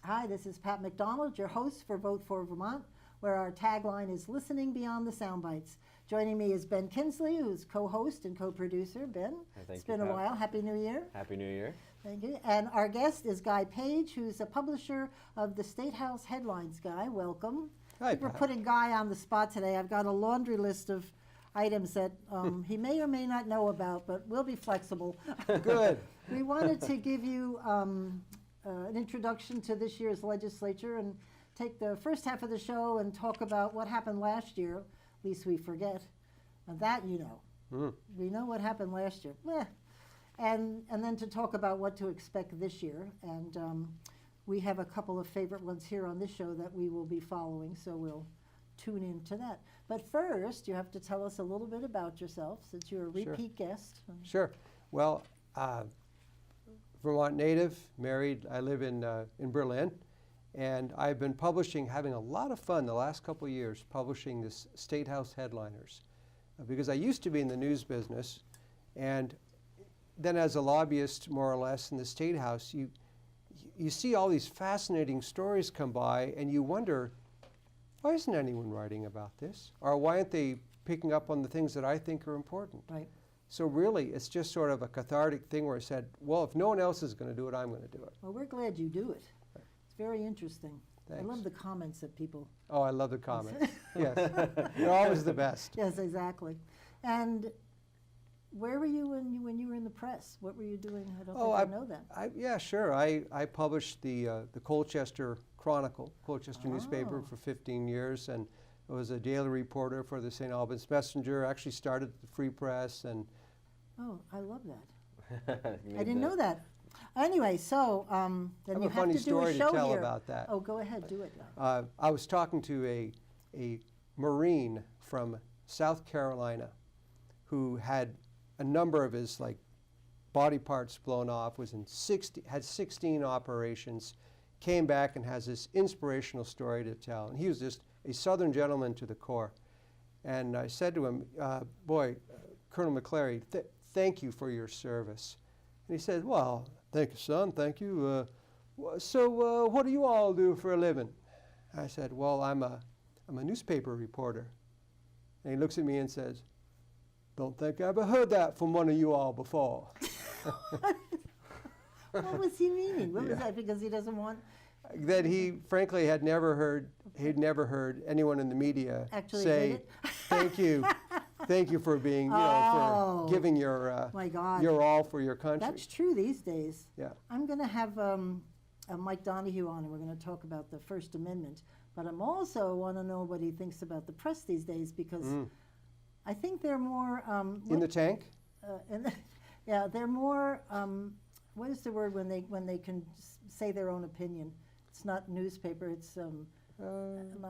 Hi, this is Pat McDonald, your host for Vote for Vermont, where our tagline is Listening Beyond the Soundbites. Joining me is Ben Kinsley, who's co-host and co-producer. Ben, it's been a while. Happy New Year. Happy New Year. Thank you. And our guest is Guy Page, who's a publisher of the State House Headlines. Guy, welcome. Hi, We're Pat. putting Guy on the spot today. I've got a laundry list of items that he may or may not know about, but we'll be flexible. Good. We wanted to give you an introduction to this year's legislature and take the first half of the show and talk about what happened last year, at least we forget. And that you know. We know what happened last year. And then to talk about what to expect this year. And we have a couple of favorite ones here on this show that we will be following, so we'll tune into that. But first, you have to tell us a little bit about yourself, since you're a repeat guest. Sure. Well, Vermont native, married. I live in Berlin, and I've been having a lot of fun the last couple of years publishing this State House Headliners, because I used to be in the news business, and then as a lobbyist, more or less, in the State House, you see all these fascinating stories come by, and you wonder, why isn't anyone writing about this? Or why aren't they picking up on the things that I think are important? Right. So really, it's just sort of a cathartic thing where I said, well, if no one else is going to do it, I'm going to do it. Well, we're glad you do it. It's very interesting. Thanks. I love the comments that people... Oh, I love the comments. Yes. They're always the best. Yes, exactly. And where were you when you were in the press? What were you doing? I don't think I know that. Yeah, sure. I published the Colchester Chronicle, Colchester newspaper, for 15 years, and I was a daily reporter for the St. Albans Messenger. I actually started the Free Press, and oh, I love that. I didn't know that. Anyway, so then you have to do a show here. I have a funny story to tell about that. Oh, go ahead, do it. I was talking to a Marine from South Carolina who had a number of his body parts blown off, had 16 operations, came back and has this inspirational story to tell. And he was just a Southern gentleman to the core. And I said to him, boy, Colonel McClary, thank you for your service. And he said, well, thank you, son, thank you. So what do you all do for a living? I said, well, I'm a newspaper reporter. And he looks at me and says, don't think I ever heard that from one of you all before. What was he meaning? What was that? Because he doesn't want... That he, frankly, he'd never heard anyone in the media actually say, thank you for being, for giving your your all for your country. That's true these days. Yeah. I'm going to have Mike Donahue on, and we're going to talk about the First Amendment. But I'm also want to know what he thinks about the press these days, because I think they're more... in the tank? Yeah, they're more... what is the word when they can say their own opinion? It's not newspaper, it's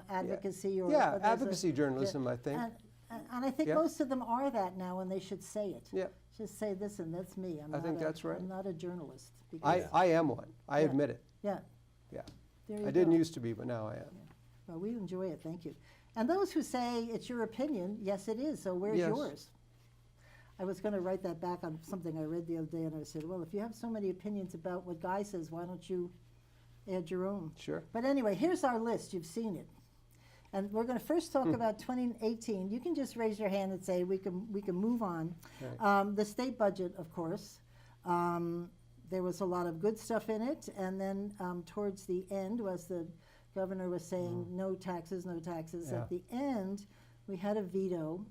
advocacy. Yeah, advocacy journalism, I think. And I think most of them are that now, and they should say it. Yeah. Just say, listen, that's me. I think that's right. I'm not a journalist. I am one. I admit it. Yeah. Yeah. There you I didn't used to be, but now I am. Yeah. Well, we enjoy it. Thank you. And those who say it's your opinion, yes, it is. So where's yours? I was going to write that back on something I read the other day, and I said, well, if you have so many opinions about what Guy says, why don't you add your own? Sure. But anyway, here's our list. You've seen it. And we're going to first talk about 2018. You can just raise your hand and say we can move on. Right. The state budget, of course. There was a lot of good stuff in it. And then towards the end, as the governor was saying, no taxes, no taxes. Yeah. At the end, we had a veto.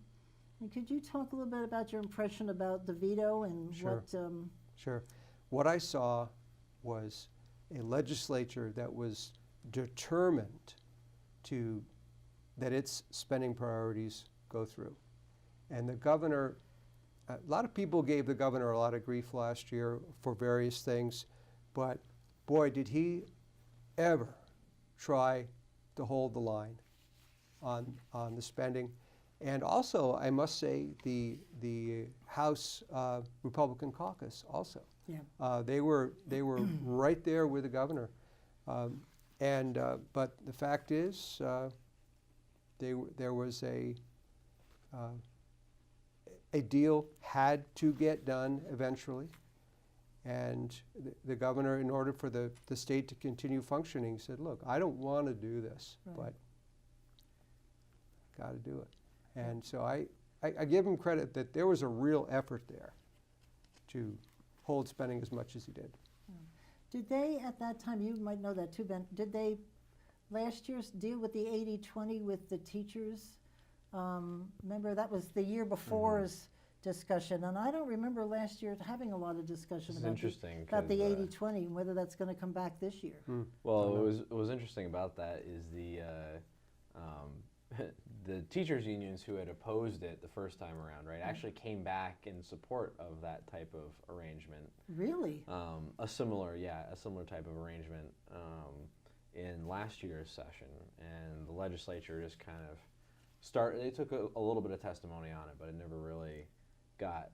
And could you talk a little bit about your impression about the veto and what... Sure. What I saw was a legislature that was determined that its spending priorities go through. And the governor, a lot of people gave the governor a lot of grief last year for various things, but boy, did he ever try to hold the line on the spending. And also, I must say, the House Republican caucus also. Yeah. They were right there with the governor. But the fact is, there was a deal had to get done eventually, And the governor, in order for the state to continue functioning, said, look, I don't want to do this, Right. but got to do it. And so I give him credit that there was a real effort there to hold spending as much as he did. Did they, at that time, you might know that too, Ben, did they last year deal with the 80-20 with the teachers? Remember, that was the year before's discussion, and I don't remember last year having a lot of discussion It's about interesting about the 'cause, 80-20 and whether that's going to come back this year. Well, what was interesting about that is the teachers unions who had opposed it the first time around, right, actually came back in support of that type of arrangement. Really? A similar type of arrangement in last year's session, and the legislature just kind of they took a little bit of testimony on it, but it never really got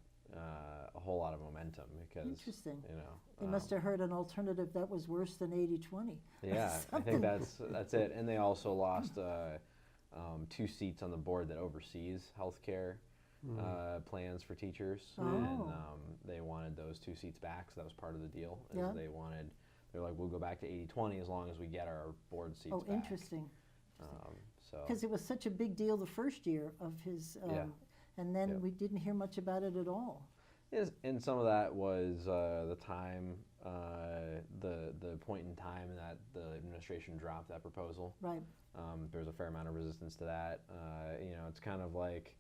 a whole lot of momentum because Interesting. you know They must have heard an alternative that was worse than 80-20. yeah, I think that's it. And they also lost 2 seats on the board that oversees healthcare plans for teachers, and Oh. they wanted those 2 seats back. So that was part of the deal. Is Yeah. They're like, we'll go back to 80-20 as long as we get our board seats Oh, back. interesting. So Because it was such a big deal the first year of his, Yeah. and then Yeah. we didn't hear much about it at all. and some of that was the time, the point in time that the administration dropped that proposal. Right. There was a fair amount of resistance to that. It's kind of like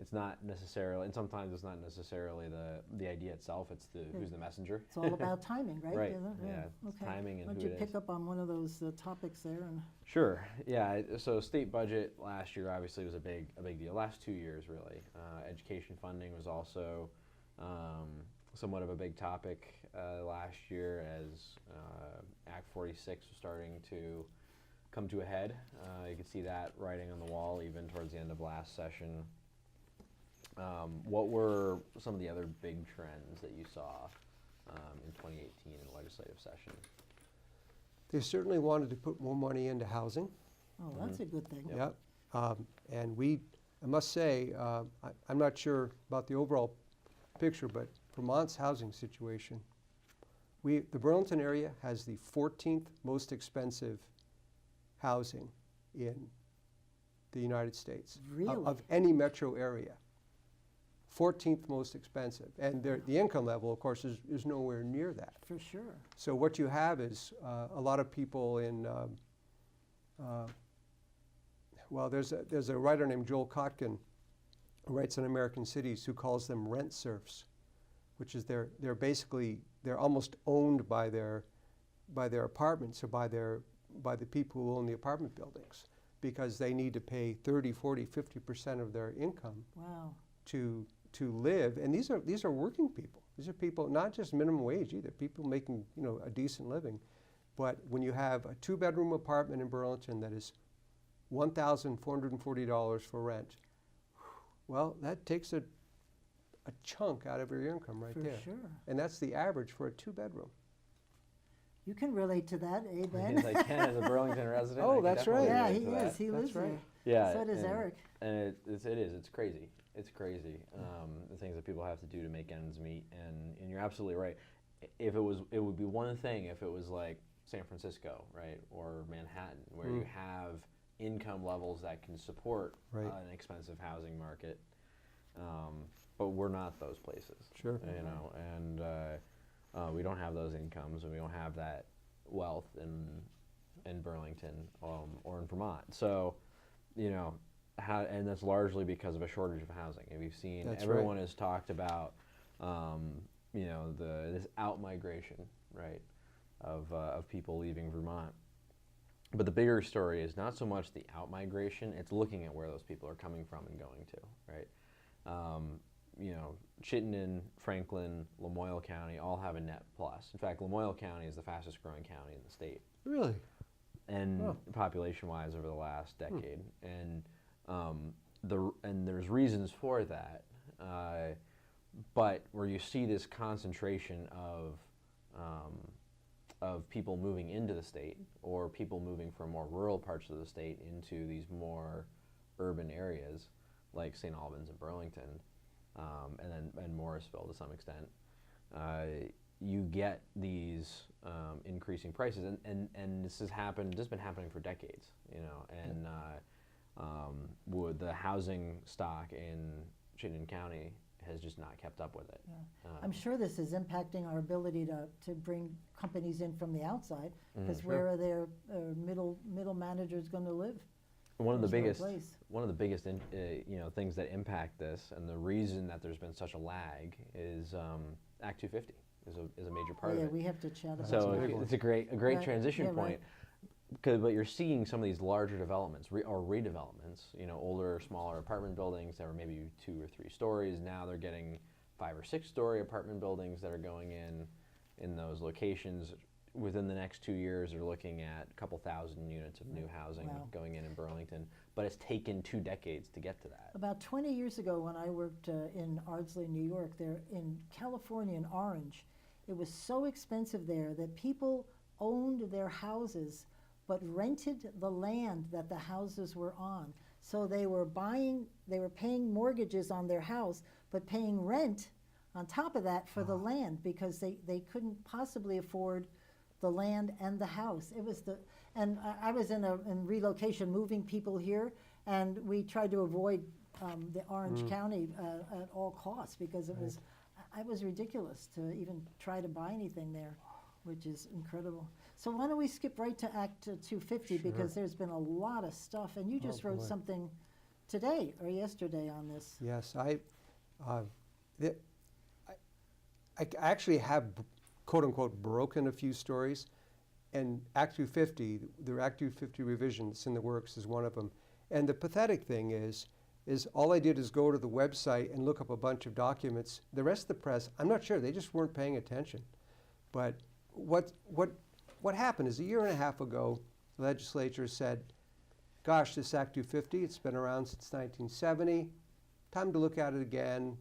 it's not necessarily, and sometimes it's not necessarily the idea itself. It's who's the messenger. It's all about timing, right? Right. Yeah, Yeah. It's Okay. timing and Why don't who you it pick is. up on one of those topics there? And Sure. Yeah. So state budget last year obviously was a big deal. Last 2 years really. Education funding was also somewhat of a big topic last year as Act 46 was starting to come to a head. You could see that writing on the wall even towards the end of last session. What were some of the other big trends that you saw in 2018 in the legislative session? They certainly wanted to put more money into housing. oh, that's a good thing. Yep. And I must say, I'm not sure about the overall picture, but Vermont's housing situation, the Burlington area has the 14th most expensive housing in the United States. Really? Of any metro area. 14th most expensive. And the income level, of course, is nowhere near that. For sure. So what you have is a lot of people in, there's a writer named Joel Kotkin who writes on American cities who calls them rent serfs, which is they're almost owned by their apartments or by the people who own the apartment buildings, because they need to pay 30, 40, 50% of their income Wow. to live. And these are working people. These are people not just minimum wage either, people making a decent living. But when you have a 2-bedroom apartment in Burlington that is $1,440 for rent, well, that takes a chunk out of your income right For there. sure. And that's the average for a 2-bedroom. You can relate to that, eh, Ben? Yes, I can as a Burlington resident. Oh, I can that's definitely right. Yeah, relate he to is. that. He That's lives right. there. Yeah, So does and- Eric. And it is. It's crazy. It's crazy. The things that people have to do to make ends meet, and you're absolutely right. It would be one thing if it was like San Francisco, right, or Manhattan, where you have income levels that can support Right. an expensive housing market. But we're not those places. Sure. And we don't have those incomes, and we don't have that wealth in Burlington or in Vermont. So, and that's largely because of a shortage of housing. And we've seen That's everyone right. has talked about, this out migration, right, of people leaving Vermont. But the bigger story is not so much the out migration; it's looking at where those people are coming from and going to, right? Chittenden, Franklin, Lamoille County all have a net plus. In fact, Lamoille County is the fastest growing county in the state, Really? and Oh. population-wise over the last decade. And there's reasons for that. But where you see this concentration of people moving into the state, or people moving from more rural parts of the state into these more urban areas, like St. Albans and Burlington, and Morrisville to some extent, you get these increasing prices, and this has happened. This has been happening for decades, you know, and with the housing stock in Chittenden County has just not kept up with it. Yeah. I'm sure this is impacting our ability to bring companies in from the outside, because Sure. where are their middle managers going to live? One of the There's no biggest, place. you know, things that impact this, and the reason that there's been such a lag is Act 250 is a major part Yeah, of it. we have to chat about So a that. big one. it's a great Right. transition Yeah, point. right. But you're seeing some of these larger developments or redevelopments, you know, older, smaller apartment buildings that were maybe 2 or 3 stories. Now they're getting 5 or 6 story apartment buildings that are going in those locations. Within the next 2 years, they're looking at a couple thousand units of new housing Wow. going in Burlington. But it's taken 2 decades to get to that. About 20 years ago, when I worked in Ardsley, New York, there in California, in Orange, it was so expensive there that people owned their houses but rented the land that the houses were on. So they were paying mortgages on their house, but paying rent on top of that for the land, because they couldn't possibly afford the land and the house. It was and I was in relocation, moving people here, and we tried to avoid the Orange County at all costs, because it was ridiculous to even try to buy anything there, which is incredible. So why don't we skip right to Act 250, because there's been a lot of stuff, and you just wrote boy. something today or yesterday on this. Yes, I actually have, quote unquote, broken a few stories, and Act 250, the Act 250 revision that's in the works is one of them. And the pathetic thing is all I did is go to the website and look up a bunch of documents. The rest of the press, I'm not sure, they just weren't paying attention. But what happened is, a year and a half ago, the legislature said, gosh, this Act 250, it's been around since 1970, time to look at it again.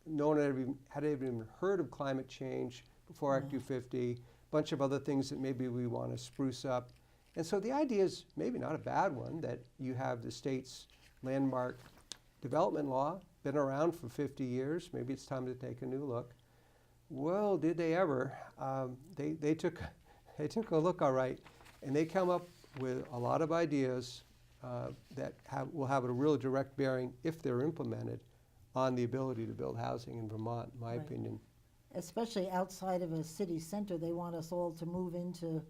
No one had even heard of climate change before Act 250, a bunch of other things that maybe we want to spruce up. And so the idea is maybe not a bad one, that you have the state's landmark development law, been around for 50 years, maybe it's time to take a new look. Well, did they ever? They took a look, all right, and they come up with a lot of ideas that will have a real direct bearing, if they're implemented, on the ability to build housing in Vermont, in my Right. opinion. Especially outside of a city center, they want us all to move into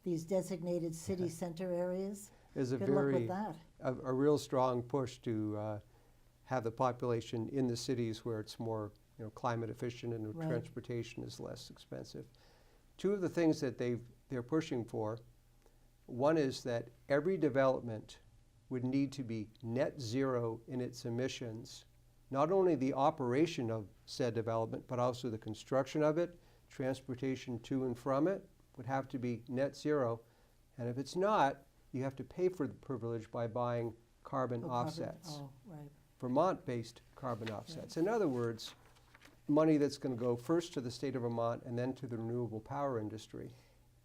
these designated city center areas. There's a Good luck very, with that. a real strong push to have the population in the cities where it's more, climate efficient and the Right. transportation is less expensive. Two of the things that they're pushing for, one is that every development would need to be net zero in its emissions, not only the operation of said development, but also the construction of it, transportation to and from it would have to be net zero. And if it's not, you have to pay for the privilege by buying carbon Oh, offsets, Oh, right. Vermont-based carbon offsets. In other words, money that's going to go first to the state of Vermont and then to the renewable power industry.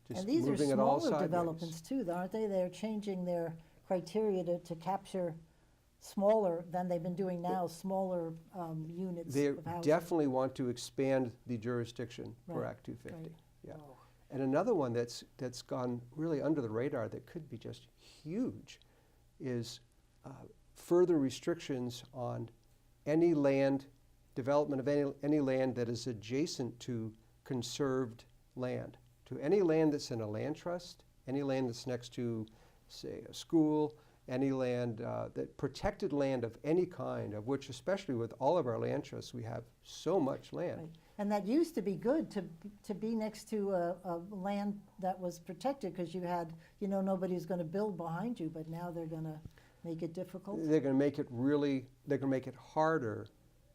Just And these are moving it all smaller sideways. developments too, aren't they? They're changing their criteria to capture smaller than they've been doing now, smaller units They of housing. definitely want to expand the jurisdiction for Right, Act 250. right. Yeah. Oh. And another one that's gone really under the radar that could be just huge is further restrictions on any land, development of any land that is adjacent to conserved land. To any land that's in a land trust, any land that's next to, say, a school, any land, that protected land of any kind, of which, especially with all of our land trusts, we have so much land. Right. And that used to be good to be next to a land that was protected, because you had, nobody's going to build behind you, but now they're going to make it difficult. They're going to make it harder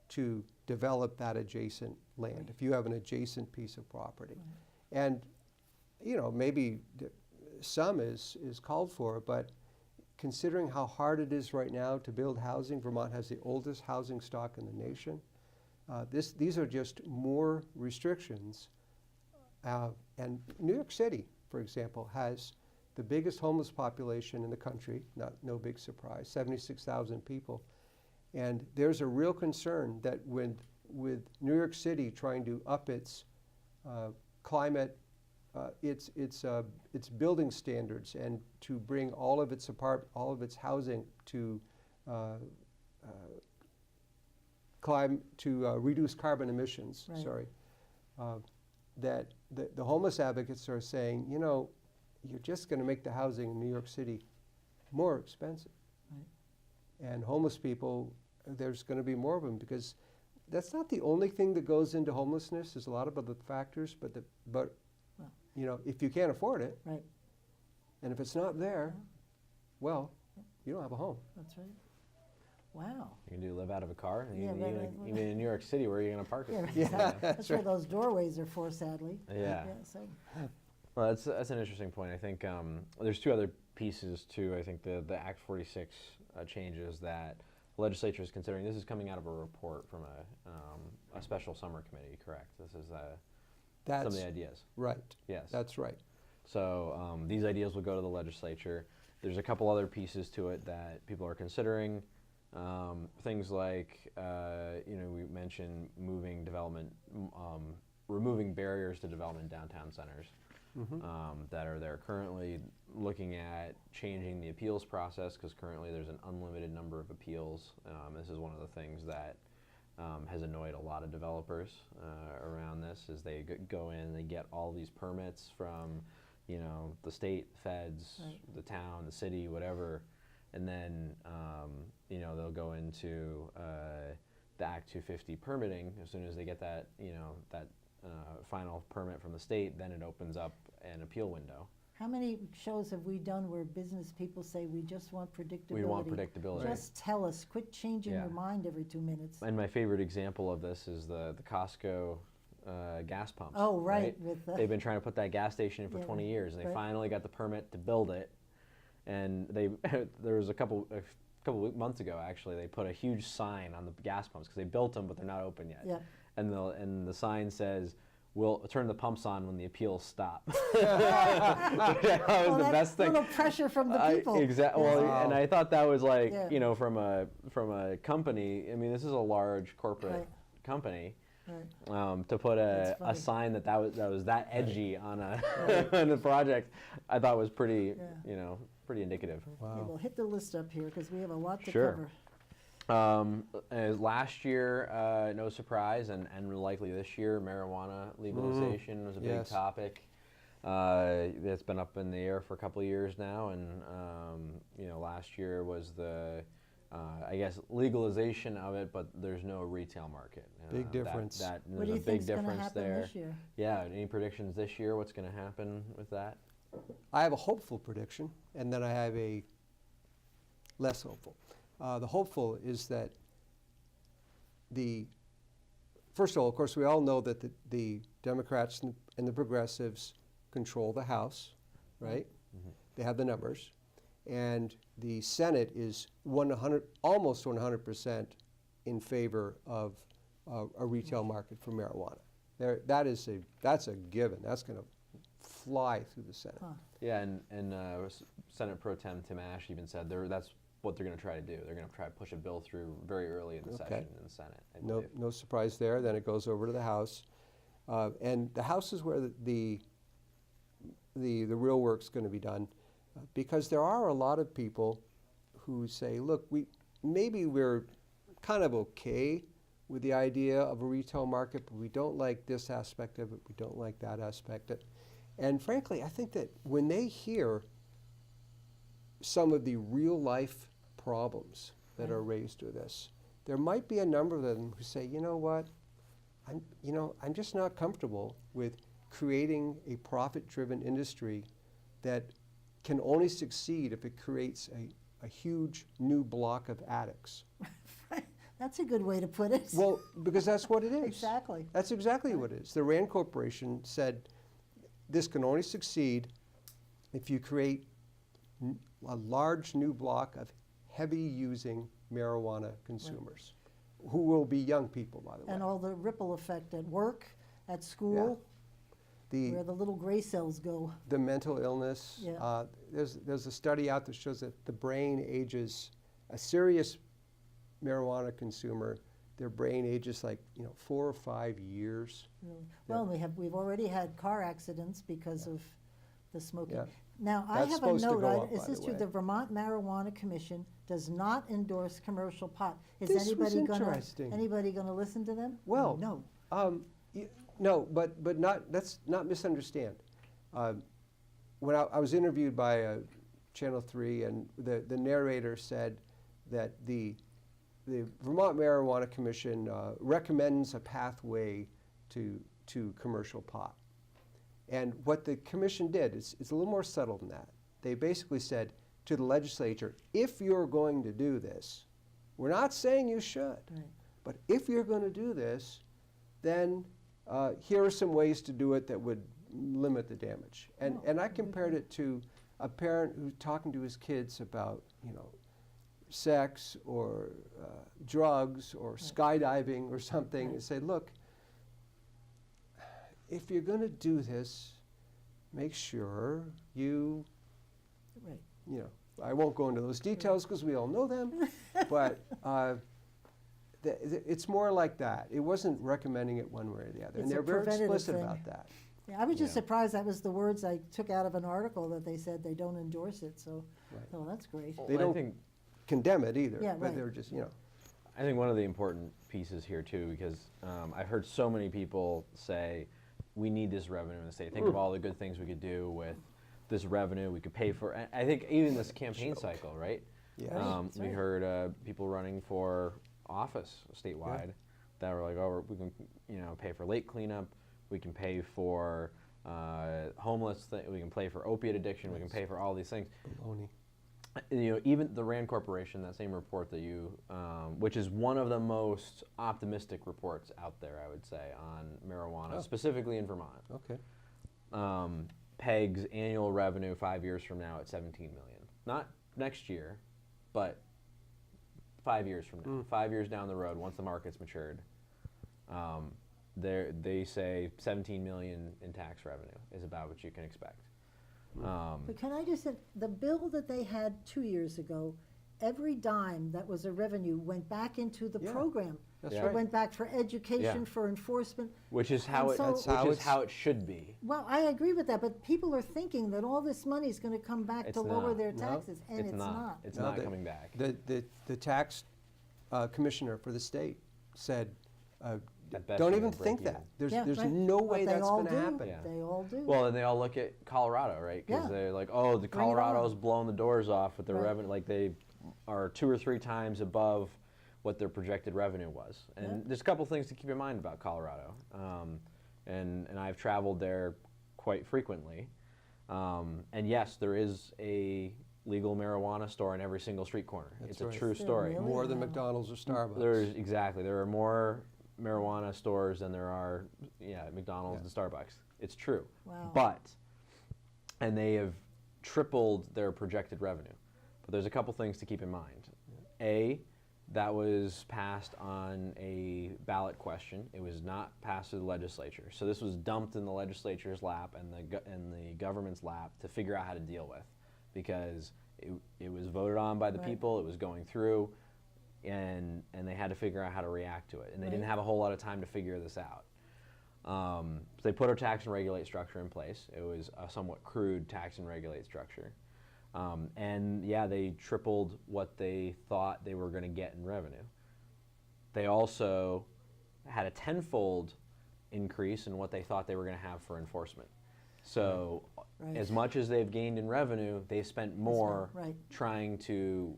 to develop that adjacent land if you have an adjacent piece of property. And, maybe some is called for, but considering how hard it is right now to build housing, Vermont has the oldest housing stock in the nation. These are just more restrictions. And New York City, for example, has the biggest homeless population in the country, no big surprise, 76,000 people. And there's a real concern that with New York City trying to up its climate, its building standards, and to bring all of its housing to reduce carbon emissions. Right. Sorry, that the homeless advocates are saying, you know, you're just going to make the housing in New York City more expensive. Right. And homeless people, there's going to be more of them, because that's not the only thing that goes into homelessness. There's a lot of other factors, but Well. you know, if you can't afford it, Right. and if it's not there, well, you don't have a home. That's right. Wow. You can do live out of a car. Yeah, but- Even in New York City, where are you going to park it? Yeah, right, Yeah, exactly. that's That's where right. those doorways are for, sadly. Yeah. So, Well, that's an interesting point. I think there's two other pieces to, I think, the Act 46 changes that the legislature is considering. This is coming out of a report from a special summer committee, correct? This is some That's of the ideas. right. Yes. That's right. So these ideas will go to the legislature. There's a couple other pieces to it that people are considering. Things like, we mentioned moving development, removing barriers to development in downtown centers that are there currently, looking at changing the appeals process, because currently there's an unlimited number of appeals. This is one of the things that has annoyed a lot of developers around this, is they go in, they get all these permits from, the state, feds, Right. the town, the city, whatever, and then, they'll go into the Act 250 permitting. As soon as they get that, that final permit from the state, then it opens up an appeal window. how many shows have we done where business people say, we just want predictability? We want predictability. Just tell us, quit changing Yeah. your mind every 2 minutes. And my favorite example of this is the Costco gas pumps. Oh, right, with the. They've been trying to put that gas station in for Yeah, 20 years, and they right. finally got the permit to build it. And there was a couple months ago, actually, they put a huge sign on the gas pumps, because they built them, but they're not open yet. Yeah. And the sign says, "We'll turn the pumps on when the appeals stop." That was Well, the that's best thing. A little pressure from the people. Exactly. Yeah. Well, Wow. and I thought that was like, Yeah. from a company. I mean, this is a large corporate Right. company. Right. To put That's a funny. sign that was that edgy on on a project, I thought was pretty, Yeah. pretty indicative. Okay, Wow. well, hit the list up here, because we have a lot to Sure. cover. As last year, no surprise, and likely this year, marijuana legalization was a big Yes. topic. It's been up in the air for a couple of years now, and last year was the, I guess, legalization of it, but there's no retail market. Big difference. What There's do a you big think's going to difference happen there. this year? Yeah, any predictions this year? What's going to happen with that? I have a hopeful prediction, and then I have a less hopeful. The hopeful is that first of all, of course, we all know that the Democrats and the progressives control the House, right? Mhm. They have the numbers. And the Senate is almost 100% in favor of a retail market for marijuana. That's a given. That's going to fly through the Senate. Huh. Yeah, and Senate Pro Tem Tim Ash even said that's what they're going to try to do. They're going to try to push a bill through very early in the Okay. session in the Senate, I No, believe. no surprise there. Then it goes over to the House, and the House is where the real work's going to be done, because there are a lot of people who say, look, we're kind of okay with the idea of a retail market, but we don't like this aspect of it. We don't like that aspect of it. And frankly, I think that when they hear some of the real life problems that are raised with this, there might be a number of them who say, you know what, I'm just not comfortable with creating a profit-driven industry that can only succeed if it creates a huge new block of addicts. That's a good way to put it. Well, because that's what it is. Exactly. That's exactly what it is. The Rand Corporation said this can only succeed if you create a large new block of heavy using marijuana consumers, who will be young people, by the way. And all the ripple effect at work, at school, where the little gray cells go. The mental illness. Yeah. There's a study out that shows that the brain ages, a serious marijuana consumer their brain ages like 4 or 5 years. Really. Well, we've already had car accidents because of the smoking. Yeah. Now, I That's have a supposed to note, go up, is by this the true? way. The Vermont Marijuana Commission does not endorse commercial pot. Is This was anybody interesting. gonna listen to them? Well, No. No, but not. Let's not misunderstand. When I was interviewed by Channel 3, and the narrator said that the Vermont Marijuana Commission recommends a pathway to commercial pot. And what the commission did is it's a little more subtle than that. They basically said to the legislature, if you're going to do this, we're not saying you should, Right. but if you're going to do this, then here are some ways to do it that would limit the damage. And Oh, I compared it to a parent who's talking to his kids about, sex or drugs or skydiving or something, Right. and say, look, if you're going to do this, make sure you, Right. I won't go into those details because we all know them, but it's more like that. It wasn't recommending it one way or the other. It's And a they're very preventative explicit thing. about that. Yeah, I was just Yeah. surprised that was the words I took out of an article that they said they don't endorse it, so, Right. oh, that's great. They I don't think condemn it either, Yeah, but right. they're just, I think one of the important pieces here too, because I've heard so many people say, we need this revenue in the state. Think of all the good things we could do with this revenue. We could pay for, I think even this campaign cycle, right? yeah. Right. We right. heard people running for office statewide that were like, oh, we can, pay for lake cleanup. We can pay for homeless. We can pay for opiate addiction. We can pay for all these things. Baloney. Even the Rand Corporation, that same report that you, which is one of the most optimistic reports out there, I would say, on marijuana, Oh. specifically in Vermont, Okay. pegs annual revenue 5 years from now at 17 million. Not next year, but 5 years from now. 5 years down the road, once the market's matured, they say 17 million in tax revenue is about what you can expect. But can I just say, the bill that they had 2 years ago, every dime that was a revenue went back into the Yeah. program. That's Yeah. It right. went back for education, Yeah. for enforcement. Which is how And it. so- That's how which is it's- how it should be. Well, I agree with that, but people are thinking that all this money is gonna come back It's to lower not. their No. taxes, and it's not. It's No, not the- coming back. The tax commissioner for the state said, At best, don't you're even gonna think break that. even. Yeah, There's right. no But way they that's all going to do. happen. Yeah. They all do. Well, and they all look at Colorado, right? Because Yeah. they're like, oh, the Bring it on. Colorado's blown the doors off with their Right. revenue. Like they are 2 or 3 times above what their projected revenue was. And Yeah. there's a couple things to keep in mind about Colorado. And I've traveled there quite frequently. And yes, there is a legal marijuana store in every single street corner. That's It's right. a true Is there story. really? More than Wow. McDonald's or Starbucks. There are more marijuana stores than there are, McDonald's and Starbucks. It's true. Wow. And they have tripled their projected revenue. But there's a couple things to keep in mind. A, that was passed on a ballot question. It was not passed through the legislature. So this was dumped in the legislature's lap and the government's lap to figure out how to deal with, because it was voted on by the Right. people. It was going through. And they had to figure out how to react to it. And they didn't Right. have a whole lot of time to figure this out. So they put a tax and regulate structure in place. It was a somewhat crude tax and regulate structure. And yeah, they tripled what they thought they were going to get in revenue. They also had a tenfold increase in what they thought they were going to have for enforcement. So Right. as much as they've gained in revenue, they spent more right. trying to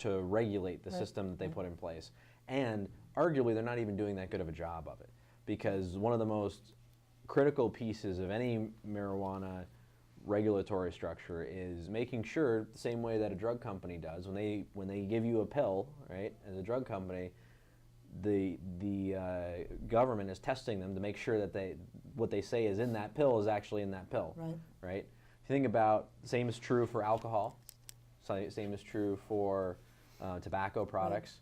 regulate the Right, system that they right. put in place. And arguably, they're not even doing that good of a job of it, because one of the most critical pieces of any marijuana regulatory structure is making sure, the same way that a drug company does, when they give you a pill, right, as a drug company, the government is testing them to make sure that what they say is in that pill is actually in that pill, Right. right? If you think about, same is true for alcohol, same is true for tobacco products,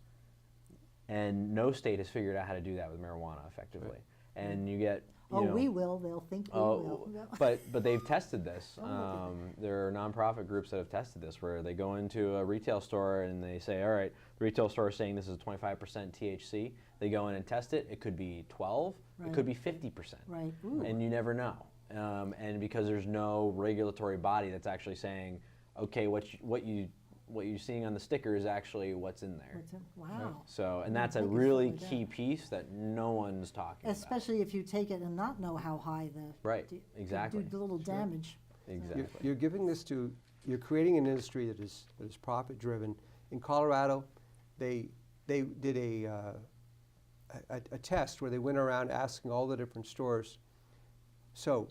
and no state has figured out how to do that with marijuana effectively. And you get Oh, you know, we will, they'll think we Oh, will. but they've tested this. Oh, okay. There are nonprofit groups that have tested this, where they go into a retail store and they say, all right, the retail store is saying this is 25% THC. They go in and test it. It could be 12. It could be 50%. Right, ooh. And you never know. And because there's no regulatory body that's actually saying, okay, what you're seeing on the sticker is actually what's in there. Wow. So, and Yeah, that's a thank you for really that. key piece that no one's talking about. Especially if you take it and not know how high the. Right, do- exactly. Do little damage. Exactly. You're giving this to, you're creating an industry that is profit driven. In Colorado, they did a test where they went around asking all the different stores, so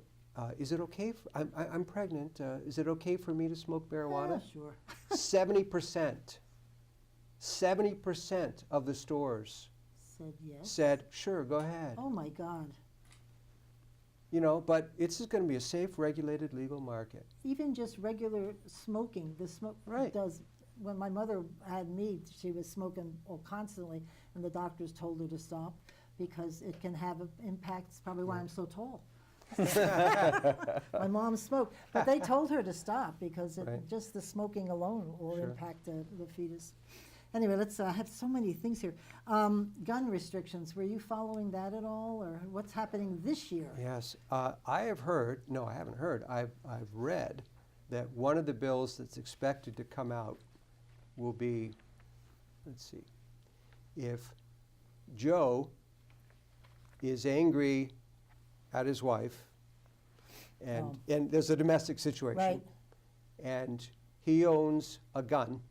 is it okay, I'm pregnant, is it okay for me to smoke marijuana? Yeah, sure. 70% of the stores Said yes. said, sure, go ahead. Oh, my God. You know, but it's just going to be a safe, regulated, legal market. Even just regular smoking, the smoke Right. does, when my mother had me, she was smoking constantly, and the doctors told her to stop because it can have an impact. It's probably why I'm so tall. My mom smoked, but they told her to stop because Right. just the smoking alone will Sure. impact the fetus. Anyway, let's have so many things here. Gun restrictions, were you following that at all, or what's happening this year? Yes, I have heard, no, I haven't heard, I've read that one of the bills that's expected to come out will be, let's see, if Joe is angry at his wife, and there's a domestic situation, Right. and he owns a gun,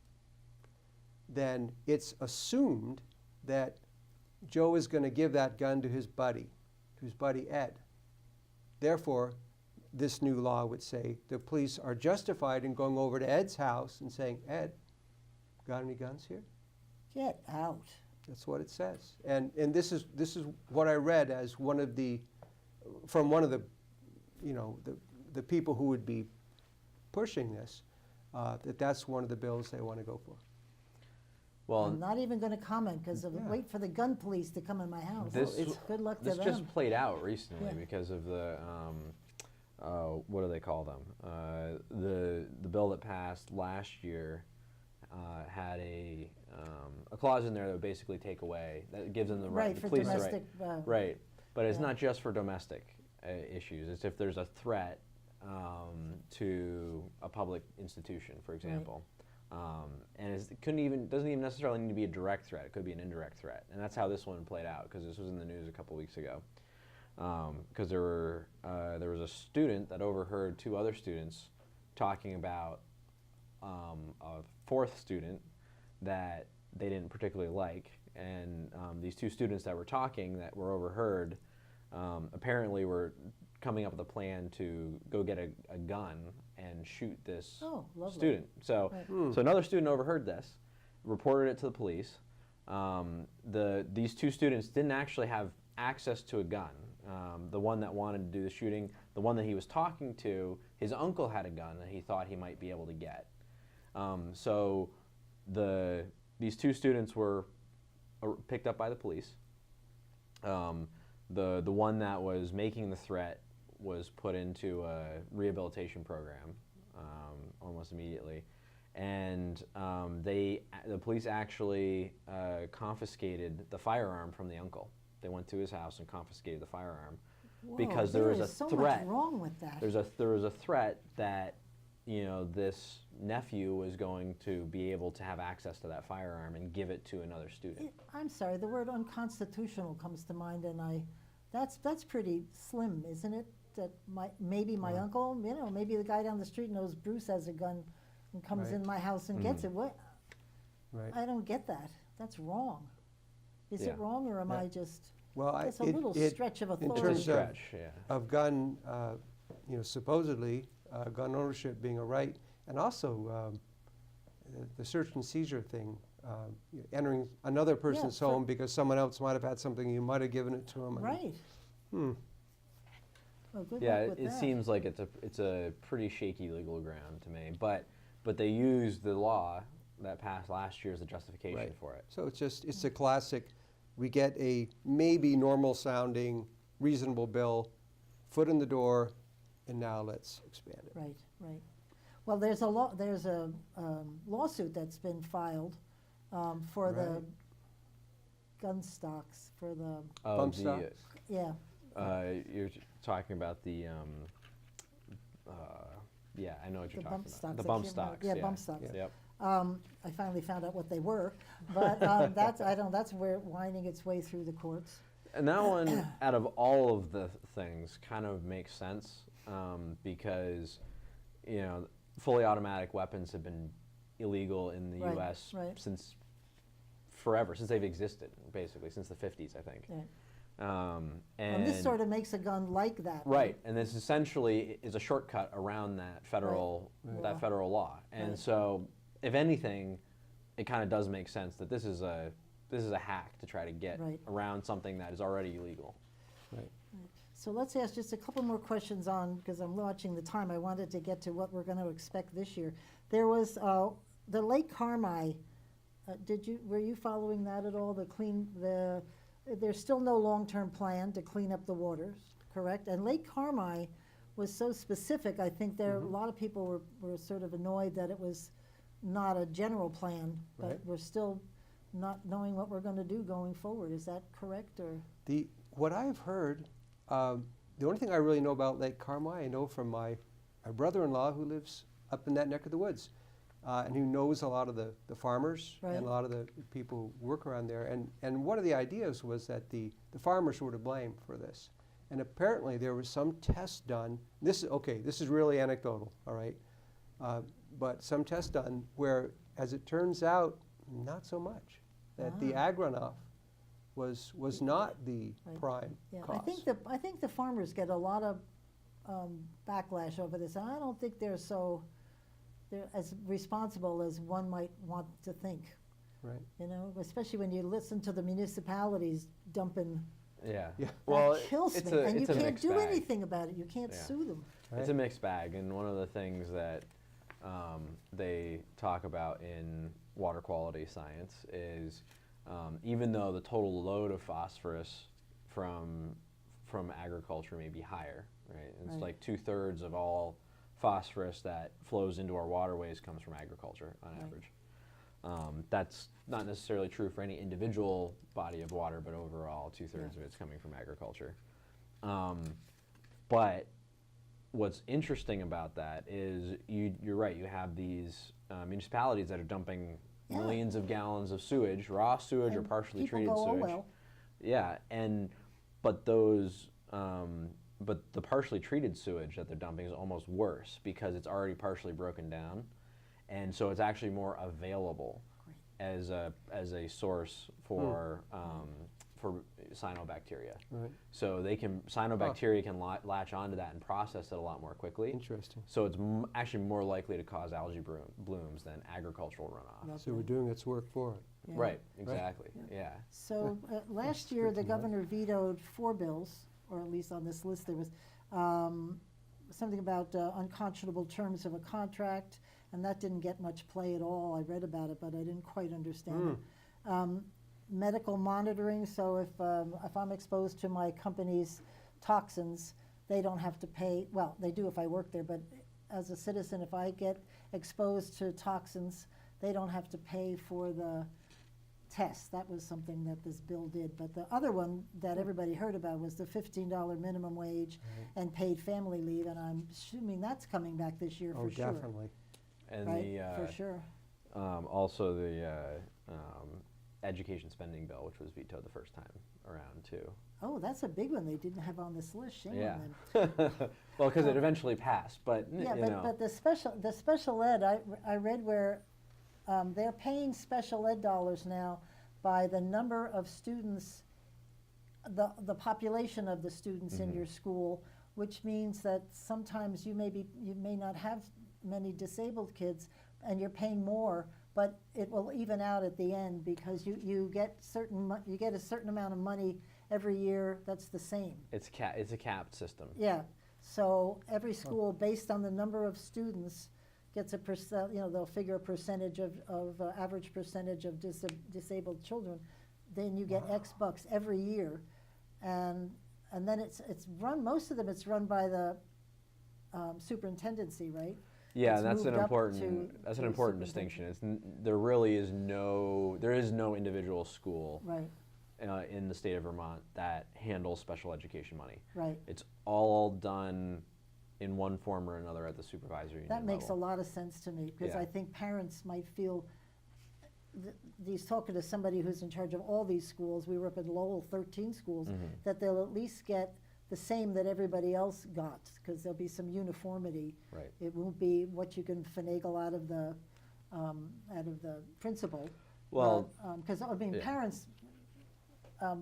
then it's assumed that Joe is going to give that gun to his buddy Ed. Therefore, this new law would say the police are justified in going over to Ed's house and saying, Ed, got any guns here? Get out. That's what it says. And this is what I read as one of the, from one of the, you know, the people who would be pushing this, that's one of the bills they want to go for. Well, I'm not even going to comment because Yeah. wait for the gun police to come in my house. This- Good luck to this them. just played out recently Yeah. because of the what do they call them? The bill that passed last year had a clause in there that would basically take away, that gives them the right, Right, the for police domestic. right, but it's yeah. not just for domestic issues. It's if there's a threat to a public institution, for example. And it doesn't even necessarily need to be a direct threat. It could be an indirect threat, and that's how this one played out. Because this was in the news a couple weeks ago. Because there was a student that overheard two other students talking about a fourth student that they didn't particularly like, and these two students that were talking that were overheard apparently were coming up with a plan to go get a gun and shoot this Oh, lovely. student. So, Right. so another student overheard this, reported it to the police. These two students didn't actually have access to a gun. The one that wanted to do the shooting, the one that he was talking to, his uncle had a gun that he thought he might be able to get. So these two students were picked up by the police. The one that was making the threat was put into a rehabilitation program almost immediately, and the police actually confiscated the firearm from the uncle. They went to his house and confiscated the firearm Whoa, because there was a so threat. much wrong with that. There was a threat that this nephew was going to be able to have access to that firearm and give it to another student. I'm sorry, the word unconstitutional comes to mind, and that's pretty slim, isn't it? That maybe my uncle, maybe the guy down the street knows Bruce has a gun and comes Right. in my house and gets it. What? Right. I don't get that. That's wrong. Is Yeah. it wrong, or am Yeah. I just? Well, It's a little stretch of in authority. It's a terms of, stretch, yeah. of gun, supposedly gun ownership being a right, and also the search and seizure thing, entering another person's for- home because someone else might have had something, you might have given it to them. Right. Hmm. Well, good Yeah, luck with it that. seems like it's a pretty shaky legal ground to me, but they used the law that passed last year as a justification Right. for it. So it's a classic, we get a maybe normal sounding reasonable bill, foot in the door, and now let's expand it. Right, right. Well, there's a lawsuit that's been filed for the Right. gun stocks, for the, Oh, Bump the, stocks? yeah, you're talking about the, yeah, I know what you're the talking bump about. stocks. The I bump can't remember. stocks, Yeah, yeah. bump stocks. Yeah. Yep. I finally found out what they were, but that's where winding its way through the courts. And that one, out of all of the things, kind of makes sense because, fully automatic weapons have been illegal in the Right, U.S. right. since forever, since they've existed, basically, since the 50s, I think. Right. And this sort of makes a gun like that. right, and this essentially is a shortcut around that federal Right. that Law. federal law. And Right. so, if anything, it kind of does make sense that this is a hack to try to get Right. around something that is already illegal. Right. So let's ask just a couple more questions on, because I'm watching the time, I wanted to get to what we're going to expect this year. There was the Lake Carmi, were you following that at all? There's still no long-term plan to clean up the waters, correct? And Lake Carmi was so specific, I think a lot of people were sort of annoyed that it was not a general plan, but Right. we're still not knowing what we're going to do going forward. Is that correct, or? What I've heard, the only thing I really know about Lake Carmi, I know from my brother-in-law who lives up in that neck of the woods, and who knows a lot of the farmers Right. and a lot of the people who work around there. And one of the ideas was that the farmers were to blame for this. And apparently there was some test done. This is really anecdotal, all right? But some test done where, as it turns out, not so much. That the ag runoff was not the Right. prime Yeah, cause. I think the farmers get a lot of backlash over this, and I don't think they're as responsible as one might want to think. Right. Especially when you listen to the municipalities dumping. Yeah. Yeah. Well, That kills it's me, a, and you it's a can't mixed do bag. anything about it. You can't Yeah. sue them. It's a mixed bag, and one of the things that they talk about in water quality science is even though the total load of phosphorus from agriculture may be higher, right? It's Right. like 2/3 of all phosphorus that flows into our waterways comes from agriculture on Right. average. That's not necessarily true for any individual body of water, but overall, 2/3 of it's coming from agriculture. But what's interesting about that is you're right. You have these municipalities that are dumping Yeah. millions of gallons of sewage, raw sewage or And partially people treated go, "Oh, sewage. well." Yeah, but those but the partially treated sewage that they're dumping is almost worse because it's already partially broken down, and so it's actually more available as a source for cyanobacteria. Right. So cyanobacteria can latch onto that and process it a lot more quickly. Interesting. So it's actually more likely to cause algae blooms than agricultural runoff. So we're doing its work for it. Yeah. Right, exactly, yeah. So last year, the governor vetoed 4 bills, or at least on this list there was something about unconscionable terms of a contract, and that didn't get much play at all. I read about it, but I didn't quite understand it. Medical monitoring, so if I'm exposed to my company's toxins, they don't have to pay, well, they do if I work there, but as a citizen, if I get exposed to toxins, they don't have to pay for the test. That was something that this bill did. But the other one that everybody heard about was the $15 minimum wage and paid family leave, and I'm assuming that's coming back this year Oh, for sure. definitely. And Right, for sure. also the education spending bill, which was vetoed the first time around too. Oh, that's a big one they didn't have on this list. Shame Yeah. on them. Well, because it eventually passed, but Yeah, you know. but the special ed, I read where they're paying special ed dollars now by the number of students, the population of the students in your school, which means that sometimes you may not have many disabled kids, and you're paying more, but it will even out at the end because you get a certain amount of money every year that's the same. It's a capped system. Yeah, so every school, based on the number of students, gets a percent, they'll figure a percentage of average percentage of disabled children, then you get X bucks every year. And and then it's run, most of them, it's run by the superintendency Yeah, It's and that's an moved up important to the important distinction. There really is no individual school Right, in the state of Vermont that handles special education money. right. It's all done in one form or another at the supervisory That union makes a level. lot of sense to me, because Yeah. I think parents might feel, these, talking to somebody who's in charge of all these schools, we were up in Lowell, 13 schools, Mhm. that they'll at least get the same that everybody else got, because there'll be some uniformity. Right. It won't be what you can finagle out of the principal. Well, Because, I mean, yeah. parents,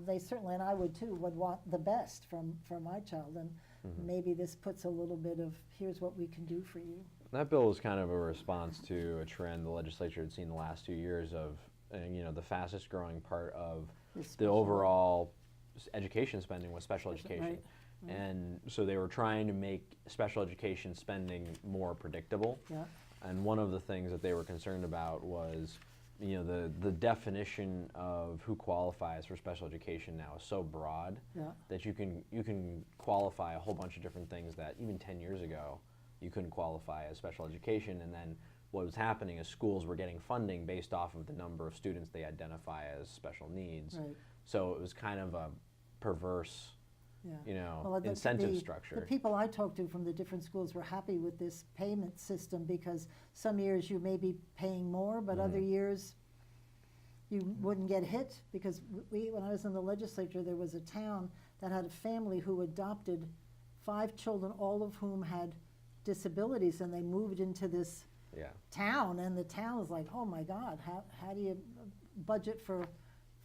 they certainly, and I would too, would want the best from my child, and Mhm. maybe this puts a little bit of, here's what we can do for you. That bill was kind of a response to a trend the legislature had seen the last 2 years of, the fastest growing part of This the special ed. overall education spending was special Special- education. right, right. And so they were trying to make special education spending more predictable. Yeah, And one of the things that they were concerned about was, the definition of who qualifies for special education now is so broad yeah, that you can qualify a whole bunch of different things that even 10 years ago you couldn't qualify as special education. And then what was happening is schools were getting funding based off of the number of students they identify as special needs. right, So it was kind of a perverse, yeah. Well, incentive the structure. people I talked to from the different schools were happy with this payment system, because some years you may be paying more, but other Mhm. years you wouldn't get hit, because when I was in the legislature, there was a town that had a family who adopted 5 children, all of whom had disabilities, and they moved into this Yeah. town, and the town was like, oh my God, how do you budget for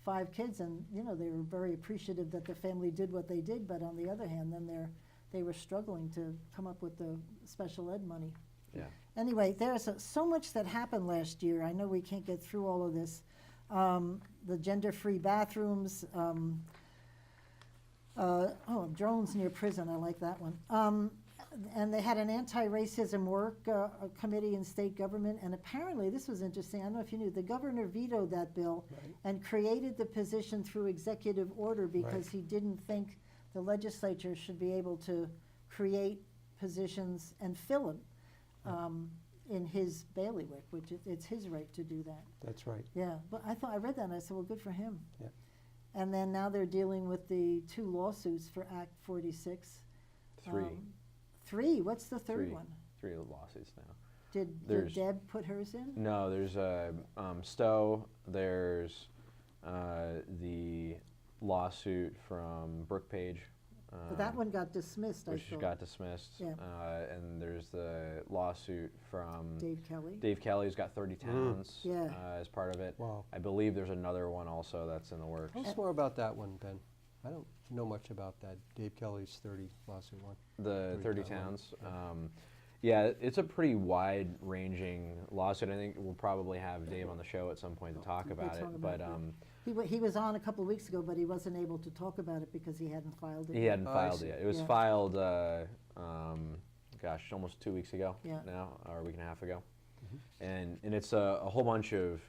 5 kids? And, they were very appreciative that the family did what they did, but on the other hand, then they were struggling to come up with the special ed money. Yeah. Anyway, there's so much that happened last year. I know we can't get through all of this. The gender-free bathrooms, drones near prison, I like that one. And they had an anti-racism work committee in state government, and apparently, this was interesting, I don't know if you knew, the governor vetoed that bill and created the position through executive order, because he didn't think the legislature should be able to create positions and fill them in his bailiwick, which it's his right to do that. That's right. Yeah, but I read that and I said, well, good for him. Yeah. And then now they're dealing with the 2 lawsuits for Act 46. 3. 3, what's the third 3. one? 3 lawsuits now. Did There's- Deb put hers in? No, there's Stowe. There's the lawsuit from Brooke Page. But that one got dismissed, I which thought. got dismissed. Yeah. And there's the lawsuit from Dave Kelly. Dave Kelly, who's got 30 towns Yeah. as part of it. Wow. I believe there's another one also that's in the works. Tell us more about that one, Ben. I don't know much about that Dave Kelly's 30 lawsuit one. The 30 30 town towns. one, Yeah, it's a pretty wide-ranging lawsuit. I think we'll probably have Dave on the show at some point to talk We'll about talk it. about But that. He was on a couple of weeks ago, but he wasn't able to talk about it because he hadn't filed it. he yet. hadn't Oh, I filed see. it yet. It was Yeah. filed, almost 2 weeks ago Yeah. now, or a week and a half ago. Mm-hmm. And it's a whole bunch of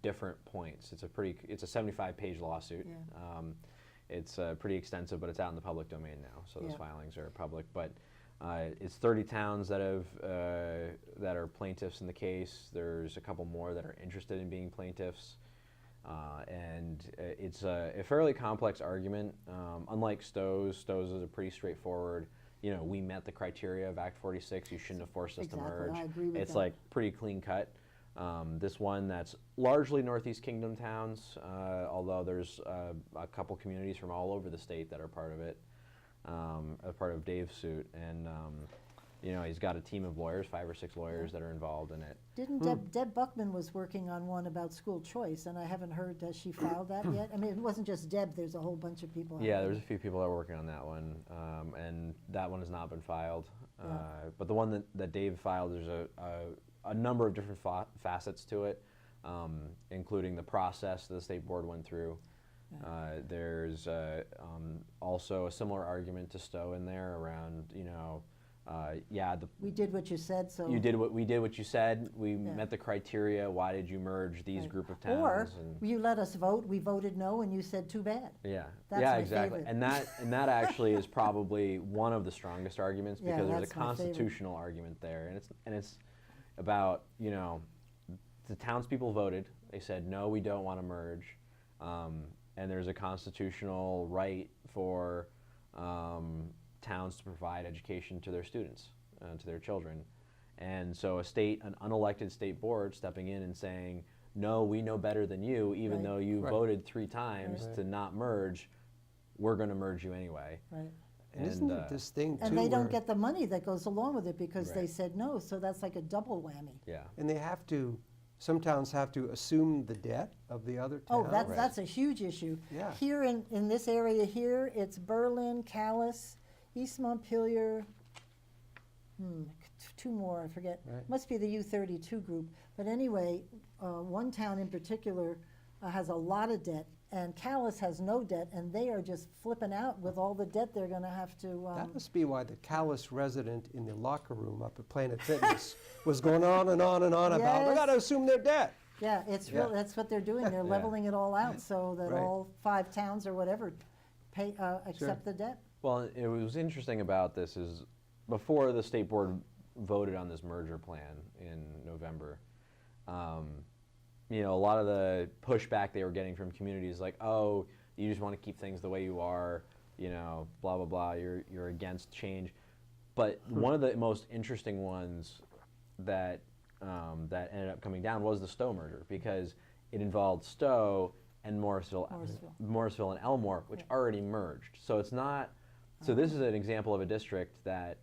different points. It's a 75-page lawsuit. Yeah. It's pretty extensive, but it's out in the public domain now, so those Yeah. filings are public. But it's 30 towns that are plaintiffs in the case. There's a couple more that are interested in being plaintiffs, and it's a fairly complex argument. Unlike Stowe's is a pretty straightforward. We met the criteria of Act 46. You shouldn't have forced us Exactly, to merge. I agree with It's that. like pretty clean cut. This one that's largely Northeast Kingdom towns, although there's a couple communities from all over the state that are part of it, a part of Dave's suit. And, he's got a team of lawyers, 5 or 6 lawyers that are involved in it. Didn't Deb Buckman was working on one about school choice, and I haven't heard, has she filed that yet? I mean, it wasn't just Deb, there's a whole bunch of people. Yeah, having there's it. a few people that are working on that one, and that one has not been filed. Yeah. But the one that Dave filed, there's a number of different facets to it, including the process the state board went through. There's also a similar argument to Stowe in there around, yeah, We did what you said, so. we did what you said. We Yeah. met the criteria. Why did you merge these Right. group of towns? Or and you let us vote, we voted no, and you said too bad. yeah, That's yeah, my exactly. favorite. And that actually is probably one of the strongest arguments Yeah, because there's a that's my favorite. constitutional argument there, and it's about the townspeople voted. They said no, we don't want to merge, and there's a constitutional right for towns to provide education to their students, to their children. And so an unelected state board stepping in and saying, no, we know better than you, even Right. though you Right. voted 3 times Right. to not merge, we're going to merge you anyway. Right. And isn't it this thing too? And they don't where- get the money that goes along with it because they Right. said no, so that's like a double whammy. Yeah. And they have to, some towns have to assume the debt of the other Oh, towns. Right. that's a huge issue. Yeah. Here in this area here, it's Berlin, Calais, East Montpelier, 2 more, I forget. Right. Must be the U32 group. But anyway, one town in particular has a lot of debt, and Calais has no debt, and they are just flipping out with all the debt they're gonna have to, That must be why the callous resident in the locker room up at Planet Fitness was going on and on and on about, I Yes. gotta assume their debt. yeah, it's Yeah. real, that's what they're doing. They're Yeah. leveling it all out so that Right. all 5 towns or whatever pay, accept the debt. Well, it was interesting about this is before the state board voted on this merger plan in November, a lot of the pushback they were getting from communities like, oh, you just want to keep things the way you are, blah, blah, blah, you're against change. But one of the most interesting ones that ended up coming down was the Stowe merger because it involved Stowe and Morrisville and Elmore, which already merged. So it's not. So this is an example of a district that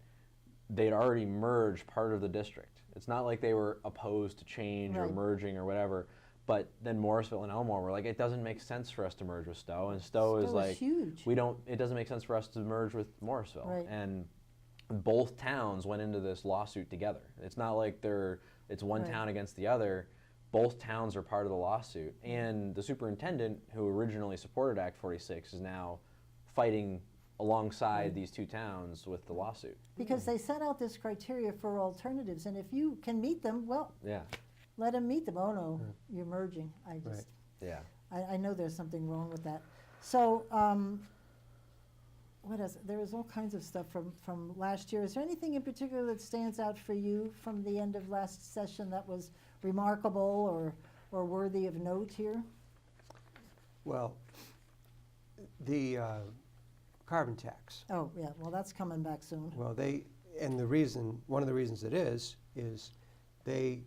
they'd already merged part of the district. It's not like they were opposed to change or Right. merging or whatever. But then Morrisville and Elmore were like, it doesn't make sense for us to merge with Stowe, and Stowe is like, huge. it doesn't make sense for us to merge with Morrisville. Right. And both towns went into this lawsuit together. It's not like it's one Right. town against the other. Both towns are part of the lawsuit. And the superintendent who originally supported Act 46 is now fighting alongside these 2 towns with the lawsuit. Because they set out this criteria for alternatives, and if you can meet them, well, Yeah, let them meet them. Oh, no, you're merging. I just, yeah. I know there's something wrong with that. So, what else? There was all kinds of stuff from last year. Is there anything in particular that stands out for you from the end of last session that was remarkable or worthy of note here? Well, the carbon tax. Oh, yeah, well, that's coming back soon. Well, one of the reasons it is they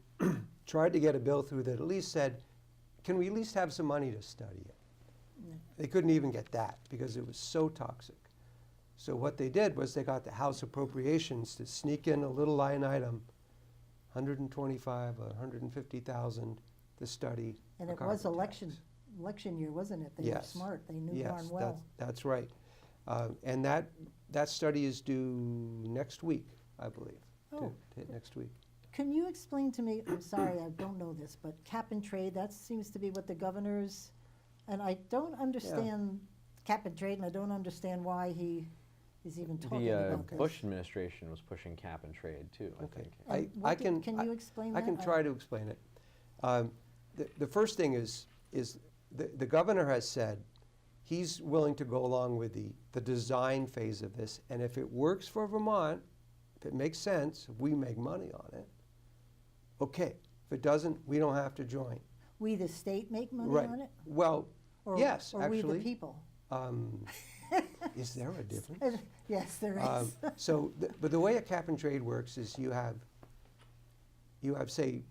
tried to get a bill through that at least said, can we at least have some money to study it? They couldn't even get that because it was so toxic. So what they did was they got the House Appropriations to sneak in a little line item, 125, 150,000 to study. And a it was carbon election year, wasn't it? They were Yes. smart. They knew Yes, darn well. that's right. And that study is due next week, I believe, Oh. to hit next week. Can you explain to me, I'm sorry, I don't know this, but cap and trade, that seems to be what the governor's, and I don't understand cap and trade, and I don't understand why he is even talking The about this. Bush administration was pushing cap and trade too, I Okay. think. And I what can. Can you explain I that? can try to explain it. The first thing is the governor has said he's willing to go along with the design phase of this, and if it works for Vermont, if it makes sense, if we make money on it, okay. If it doesn't, we don't have to join. We, the state, make money Right. on it? Well, Or- yes, Or we, actually. the people? Is there a difference? Yes, there is. But the way a cap and trade works is you have, say,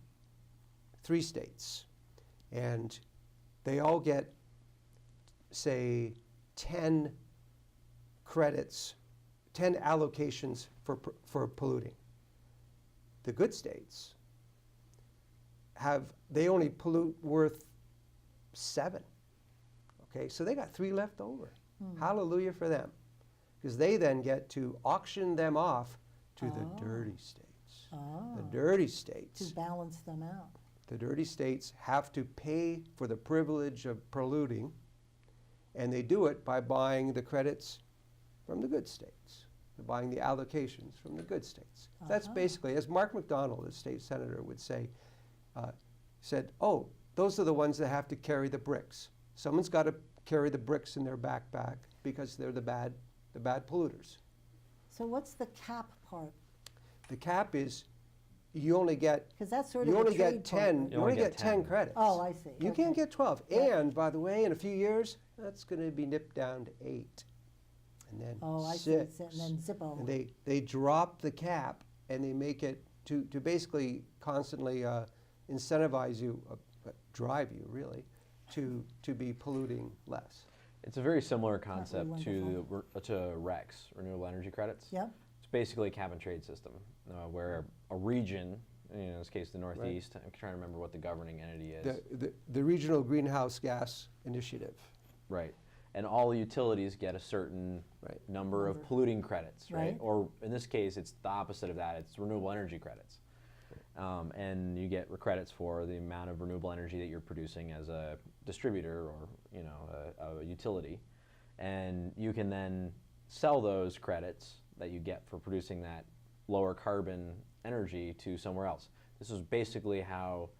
3 states, and they all get, say, 10 credits, 10 allocations for polluting. The good states they only pollute worth 7. Okay, so they got 3 left over. Hallelujah for them. Because they then get to auction them off to the dirty states. The dirty states. To balance them out. The dirty states have to pay for the privilege of polluting, and they do it by buying the credits from the good states. They're buying the allocations from the good states. That's Uh-huh. basically, as Mark McDonald, the state senator, would say, said, oh, those are the ones that have to carry the bricks. Someone's got to carry the bricks in their backpack because they're the bad polluters. So what's the cap part? The cap is you only get Because that's sort you of only the trade get 10 part. you only get 10 credits. Oh, I see. You Okay. can't get 12. Yeah. And by the way, in a few years, that's going to be nipped down to 8. And then Oh, I see. 6. And then Zippo. And they drop the cap and they make it to basically constantly incentivize you, drive you really, to be polluting less. It's a very similar really concept to RECs, renewable energy credits. Yep. It's basically a cap and trade system where a region, in this case the Northeast, I'm trying to remember what the governing entity is. The Regional Greenhouse Gas Initiative. Right. And all utilities get a certain Right. number of polluting credits, right? Right. Or in this case, it's the opposite of that. It's renewable energy credits. And you get credits for the amount of renewable energy that you're producing as a distributor or a utility. And you can then sell those credits that you get for producing that lower carbon energy to somewhere else. This is basically how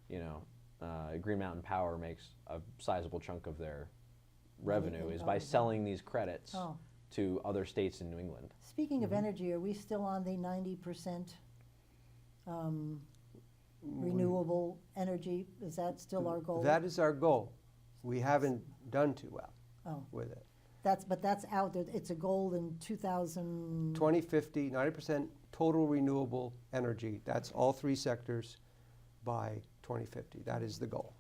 Green Mountain Power makes a sizable chunk of their revenue is by selling these credits Oh. to other states in New England. Speaking of energy, are we still on the 90% renewable energy? Is that still our goal? That is our goal. We haven't done too well Oh. with it. But that's out there. It's a goal in 2000. 2050, 90% total renewable energy. That's all three sectors by 2050. That is the goal.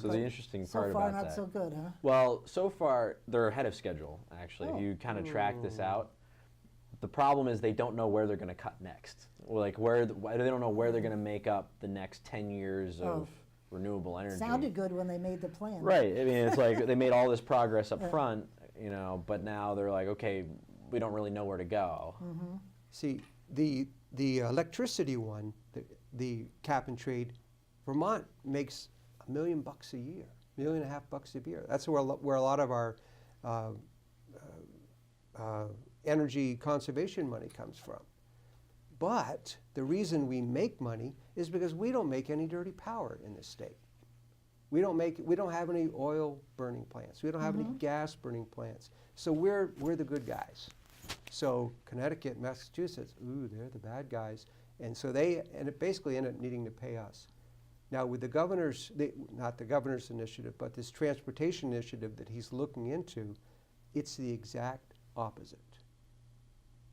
So the interesting So part far, about not that. so good, huh? Well, so far they're ahead of schedule. Actually, Oh. if you kind of track this out, the problem is they don't know where they're going to cut next. Like they don't know where they're going to make up the next 10 years of renewable energy. Sounded good when they made the plan. Right. I mean, it's like they made all this progress up front, but now they're like, okay, we don't really know where to go. Mm-hmm. See, the electricity one, the cap and trade, Vermont makes $1 million a year, $1.5 million a year. That's where a lot of our energy conservation money comes from. But the reason we make money is because we don't make any dirty power in this state. We don't have any oil burning plants. We don't have any gas burning plants. So we're the good guys. So Connecticut and Massachusetts, they're the bad guys. And so it basically end up needing to pay us. Now with the governor's, not the governor's initiative, but this transportation initiative that he's looking into, it's the exact opposite.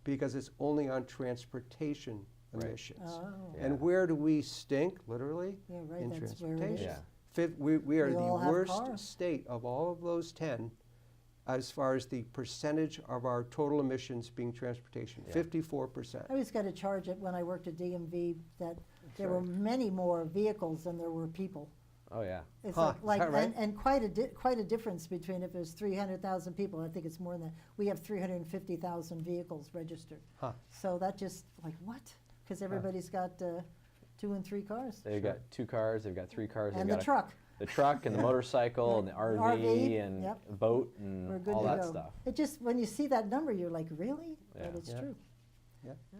Because it's only on transportation emissions. Oh. And where do we stink, literally? Yeah, right, In that's where it transportation. is. Yeah. We are We the all have worst cars. state of all of those 10 as far as the percentage of our total emissions being transportation, Yeah. 54%. I always got to charge it when I worked at DMV that there were right. many more vehicles than there were people. Oh yeah. It's Huh, is that right? and quite a difference between if there's 300,000 people. I think it's more than that. We have 350,000 vehicles registered. Huh. So that just what? Because everybody's got 2 and 3 cars. They've got 2 cars. They've got 3 cars. And they've the got truck. the truck and the motorcycle and the RV and yep. the boat We're and good all to that go. stuff. It just, when you see that number, you're like, really? Yeah. But it's Yeah. true.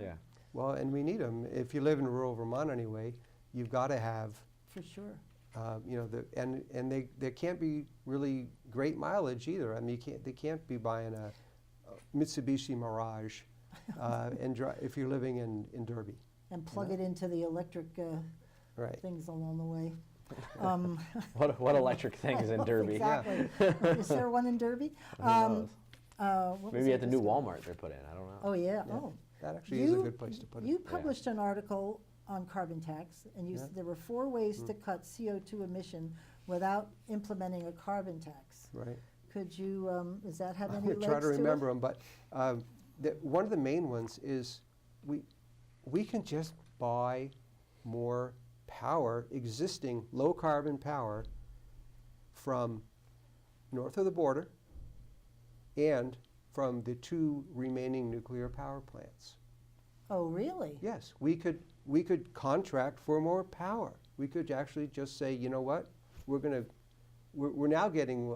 Yeah. Well, and we need them. If you live in rural Vermont anyway, you've got to have, For sure. and they can't be really great mileage either. I mean, they can't be buying a Mitsubishi Mirage if you're living in Derby. And plug it into the electric Right. things along the way. What electric things in Derby? Exactly. Is there one in Derby? Who knows? What was Maybe I at the just new gonna- Walmart they're put in. I don't know. Oh, yeah. Yeah. Oh. That actually is a good place to put it. You published an article on carbon tax, and you Yeah. said there were 4 ways to cut CO2 emission without implementing a carbon tax. Right. Could you, does that have I'm any going legs to try to it? remember them, but one of the main ones is we can just buy more power, existing low-carbon power, from north of the border and from the 2 remaining nuclear power plants. Oh, really? Yes, we could contract for more power. We could actually just say, you know what, we're now getting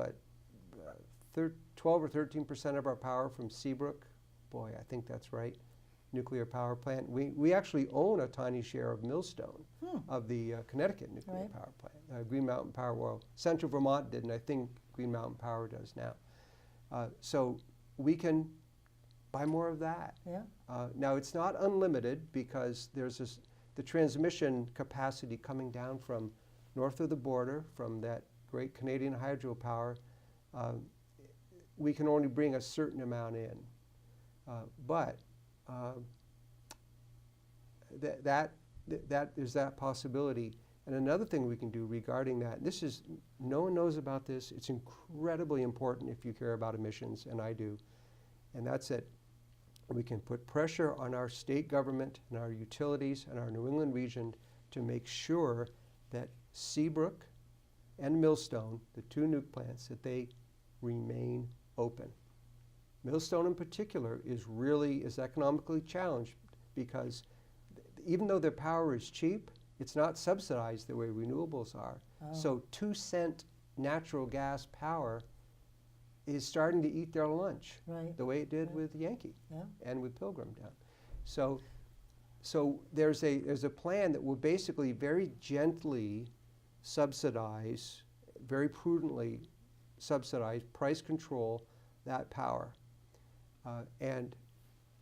12 or 13% of our power from Seabrook boy, I think that's right, nuclear power plant. We actually own a tiny share of Millstone, of the Connecticut nuclear Right. power plant. Green Mountain Power, well, Central Vermont did, and I think Green Mountain Power does now. So we can buy more of that. Yeah, Now, it's not unlimited because there's the transmission capacity coming down from north of the border, from that great Canadian hydropower. We can only bring a certain amount in. But there's that possibility. And another thing we can do regarding that, this is, no one knows about this, it's incredibly important if you care about emissions, and I do, and that's that we can put pressure on our state government and our utilities and our New England region to make sure that Seabrook and Millstone, the two nuke plants, that they remain open. Millstone in particular is economically challenged because even though their power is cheap, it's not subsidized the way renewables are. Oh. So 2-cent natural gas power is starting to eat their lunch, right, the way it did Right. with Yankee yeah, and with Pilgrim down. So there's a plan that will basically very gently subsidize, very prudently subsidize, price control that power. And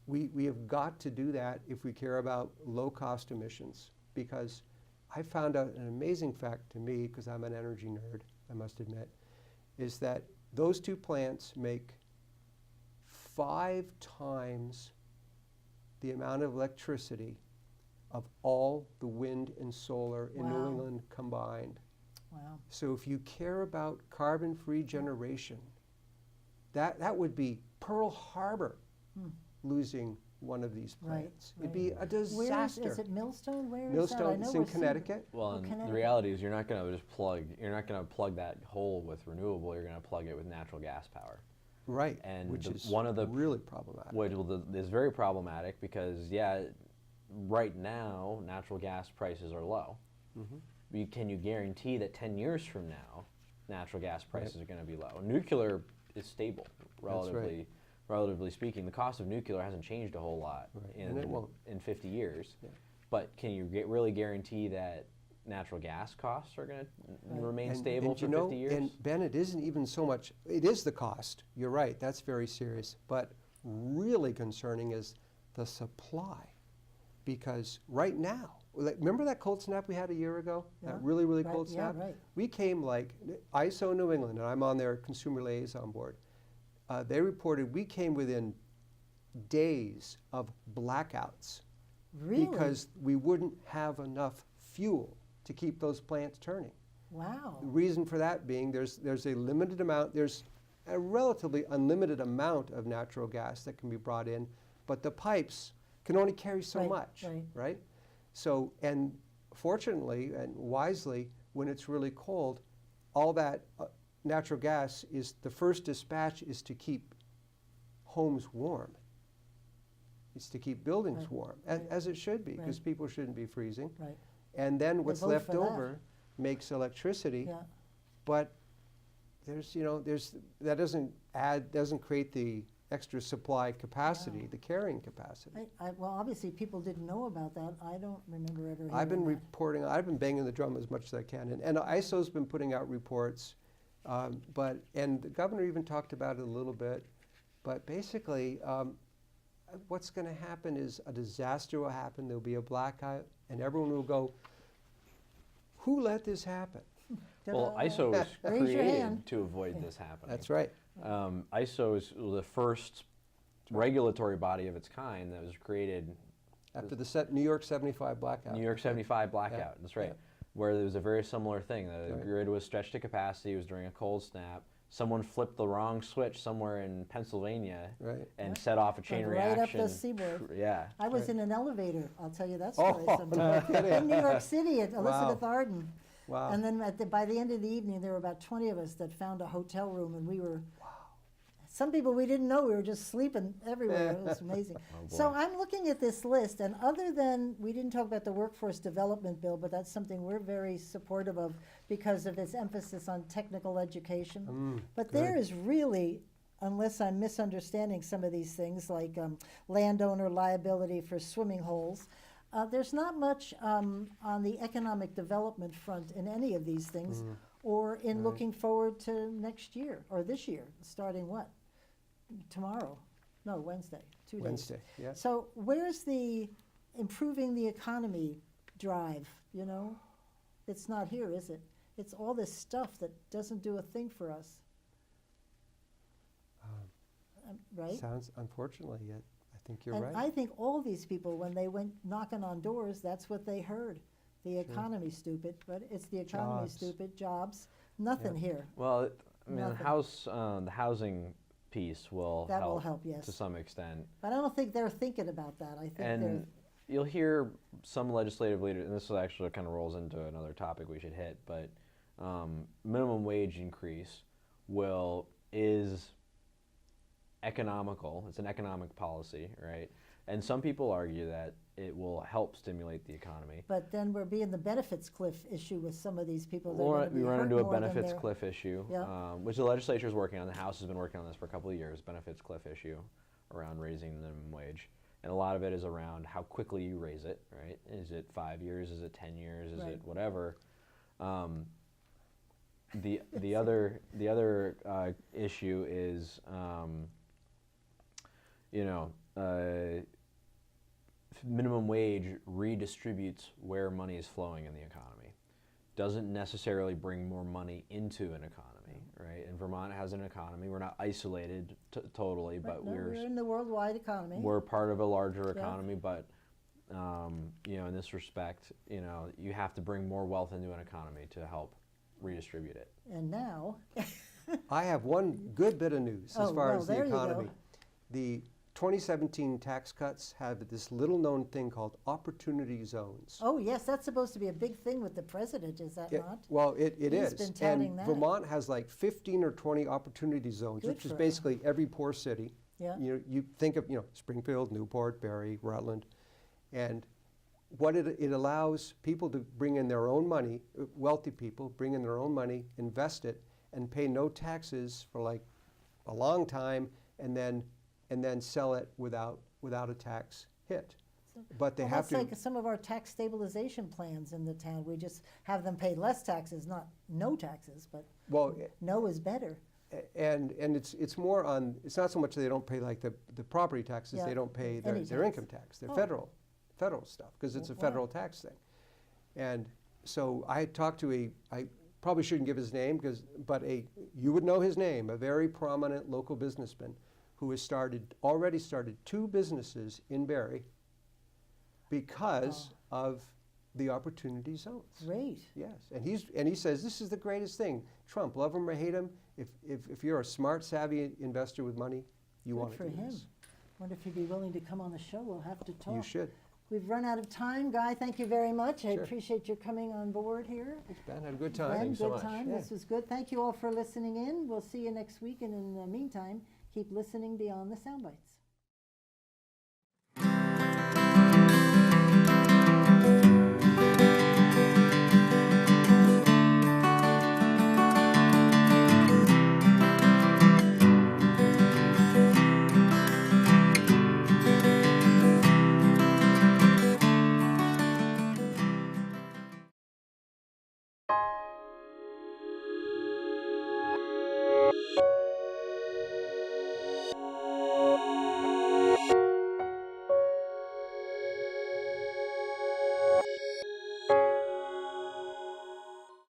we have got to do that if we care about low-cost emissions, because I found out an amazing fact to me, because I'm an energy nerd, I must admit, is that those two plants make 5 times the amount of electricity of all the wind and solar in New Wow. England combined. wow, So if you care about carbon-free generation, that would be Pearl Harbor losing one of these Right, plants. It'd be a Where disaster. is it Millstone? Where is that? I Millstone, know it's where in Connecticut. Well, Oh, and the Connecticut. reality is you're not going to plug that hole with renewable. You're going to plug it with natural gas power, Right, and which is one of the really problematic. which is very problematic because right now natural gas prices are low. Can you guarantee that 10 years from now, natural gas prices are going to be low? Nuclear is stable, relatively speaking. The cost of nuclear hasn't changed a whole lot Right, and it won't. in 50 years. Yeah. But can you really guarantee that natural gas costs are going to remain And- stable and for you know, 50 years? And Ben, it isn't even so much, it is the cost. You're right, that's very serious. But really concerning is the supply. Because right now, remember that cold snap we had a year ago? Yeah. That really, really Right, cold yeah, snap? right. We came like, ISO New England, and I'm on their consumer liaison board, they reported we came within days of blackouts Really? because we wouldn't have enough fuel to keep those plants turning. Wow. The reason for that being there's a limited amount, there's a relatively unlimited amount of natural gas that can be brought in, but the pipes can only carry so Right, much, right. So, and fortunately and wisely, when it's really cold, all that natural gas is, the first dispatch is to keep homes warm. It's to keep buildings Right, warm, right, as it should be, because right. people shouldn't be freezing. Right. And then what's vote left for that. over makes electricity, Yeah. but that doesn't create the extra supply capacity, Wow. the carrying capacity. Well, obviously, people didn't know about that. I don't remember ever hearing I've been that. reporting, I've been banging the drum as much as I can, and ISO's been putting out reports, and the governor even talked about it a little bit, but basically, what's going to happen is a disaster will happen, there'll be a blackout, and everyone will go, who let this happen? Well, Ta-da. ISO was Raise your created hand. to avoid this happening. That's right. ISO is the first regulatory body of its kind that was created. After the New York 75 blackout. New York 75 blackout, that's right. yeah. Where there was a very similar thing. The Right. grid was stretched to capacity, it was during a cold snap. Someone flipped the wrong switch somewhere in Pennsylvania Right. and Yeah. set off a chain Right up the reaction. seaboard. Yeah. I was Right. in an elevator, I'll tell you that Oh, story no sometime. kidding. In New York City at Wow. Elizabeth Arden. Wow. And then by the end of the evening, there were about 20 of us that found a hotel room, and we were, some people we didn't know, we were just sleeping everywhere. It was amazing. So boy. I'm looking at this list, and other than, we didn't talk about the workforce development bill, but that's something we're very supportive of because of its emphasis on technical education. But there good. is really unless I'm misunderstanding some of these things, like landowner liability for swimming holes, there's not much on the economic development front in any of these things, or in Right. looking forward to next year, or this year, starting what? Tomorrow? No, Wednesday, 2 days. Wednesday, yeah. So where's the improving the economy drive, you know? It's not here, is it? It's all this stuff that doesn't do a thing for us, right? Sounds, unfortunately, yet I think you're And right. I think all these people, when they went knocking on doors, that's what they heard. The economy's stupid, but it's the economy Jobs. stupid, jobs, nothing here. Well, I mean, Nothing. the housing piece will That help will help, yes. to some extent. But I don't think they're thinking about that. I think they're, And you'll hear some legislative leaders, and this actually kind of rolls into another topic we should hit, but minimum wage increase is economical. It's an economic policy, right? And some people argue that it will help stimulate the economy. but then we're being the benefits cliff issue with some of these people. They're Or gonna be we run hurt into a more than benefits they're- cliff issue, Yeah. which the legislature is working on. The House has been working on this for a couple of years, benefits cliff issue around raising the minimum wage. And a lot of it is around how quickly you raise it, right? Is it 5 years? Is it 10 years? Is Right. it whatever? The other issue is, minimum wage redistributes where money is flowing in the economy. Doesn't necessarily bring more money into an economy, right? And Vermont has an economy. We're not isolated totally, but Right, no, we're in the worldwide economy. we're part of a larger Yeah. economy. But in this respect, you have to bring more wealth into an economy to help redistribute it. And now, I have one good bit of news as Oh, far well, as the there you go. economy. The 2017 tax cuts have this little known thing called opportunity zones. oh yes, that's supposed to be a big thing with the president, is that Yeah, not? well, it He's is. been touting And that. Vermont has like 15 or 20 opportunity zones, Good which is for him. basically every poor city. Yeah. You think of, Springfield, Newport, Barre, Rutland. And what it allows people to bring in their own money, wealthy people bring in their own money, invest it, and pay no taxes for like a long time, and then sell it without a tax hit. But they Well, have that's to. like some of our tax stabilization plans in the town. We just have them pay less taxes, not no taxes, but Well, no is better. and it's more on, it's not so much they don't pay like the property taxes, Yeah, they don't pay any their tax. income tax, their Oh. federal stuff, because it's a Wow. federal tax thing. And so I talked to I probably shouldn't give his name, but you would know his name, a very prominent local businessman who has already started 2 businesses in Barre because of the opportunity zones. Great. Yes, and he says this is the greatest thing. Trump, love him or hate him, if you're a smart, savvy investor with money, you Good want to for do him. this. Wonder if he'd be willing to come on the show. We'll have to talk. You should. We've run out of time. Guy, thank you very much. I Sure. appreciate your coming on board here. Thanks, Ben. Had a good time. Glenn, Thanks so good much. time. Yeah. This was good. Thank you all for listening in. We'll see you next week. And in the meantime, keep listening beyond the sound bites.